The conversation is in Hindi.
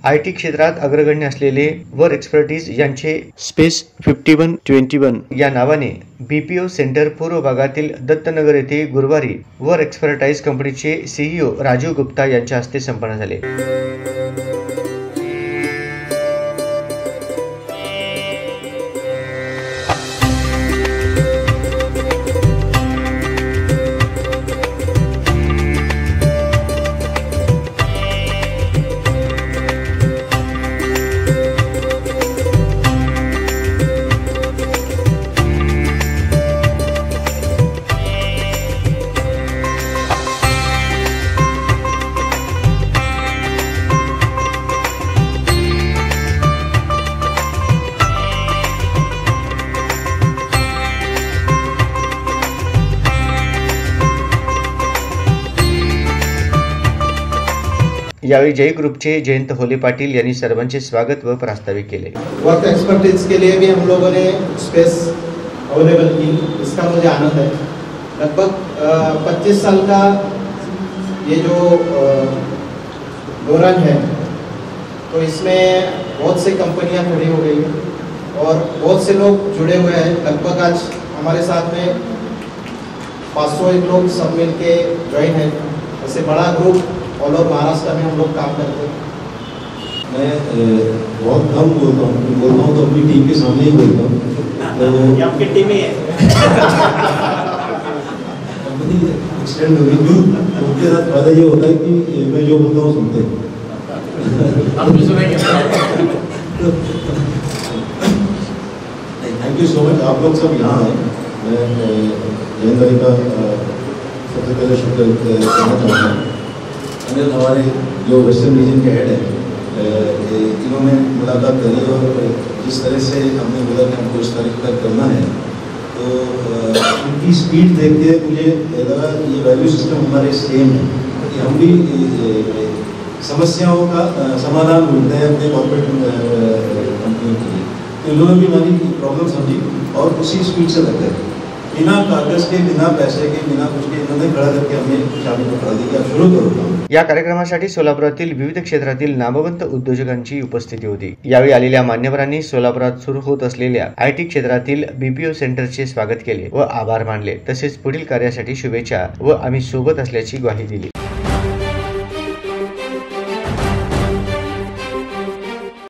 IT क्षेत्रात अग्रगण्य असलेले वर एक्सपर्टीज यांचे स्पेस 5121 या नावाने BPO सेंटर पूर्व भागातील दत्तनगर येथे गुरुवारी वर एक्सपर्टाइज कंपनीचे CEO राजीव गुप्ता यांच्या हस्ते संपन्न झाले। यावेळी जय ग्रुपचे जयंत होले पाटील यांनी सर्वांचे स्वागत व प्रास्ताविक केले। वर्क एक्सपर्टीज के लिए भी हम लोगों ने स्पेस अवेलेबल की, इसका मुझे आनंद है। लगभग 25 साल का ये जो दौरान है, तो इसमें बहुत सी कंपनियां खड़ी हो गई और बहुत से लोग जुड़े हुए हैं। लगभग आज हमारे साथ में 500 लोग सब मिल के ज्वाइन है। ऐसे बड़ा ग्रुप ऑल ओवर महाराष्ट्र में हम लोग काम करते हैं। मैं बहुत कम बोलता हूँ तो अपनी टीम के सामने ही बोलता हूँ। तो आपकी टीम ही है। एक्सटेंड हो गई, उनके साथ फायदा ये होता है कि मैं जो बोलता हूँ सुनते हैं। थैंक यू सो मच, आप लोग सब यहाँ आए। मैं जयंत भाई का सबसे पहले शुक्र कहना चाहूँगा। अनिल हमारे जो वेस्टर्न रीजन के हेड है, इन्होंने मुलाकात करी और जिस तरह से हमने बोला कि हमको इस तारीख तक करना है, तो उनकी स्पीड देख के मुझे लगा ये वैल्यू सिस्टम हमारे सेम है कि हम भी समस्याओं का समाधान ढूंढते हैं अपने कॉर्पोरेट कंपनियों के लिए। तो इन्होंने भी हमारी प्रॉब्लम समझी और उसी स्पीड से लग गए, बिना कागज के, बिना पैसे के, बिना कुछ के इन्होंने खड़ा करके हमें शामिल करा दी कि आप शुरू करो। या कार्यक्रमासाठी सोलापुरातील विविध क्षेत्रातील नामवंत उद्योजकांची उपस्थिती होती। यावेळी आलेल्या मान्यवरांनी सोलापुरात सुरू होत असलेल्या IT क्षेत्रातील BPO सेंटरचे स्वागत केले व आभार मानले, तसेच पुढील कार्यासाठी शुभेच्छा व आम्ही सोबत असल्याची ग्वाही दिली।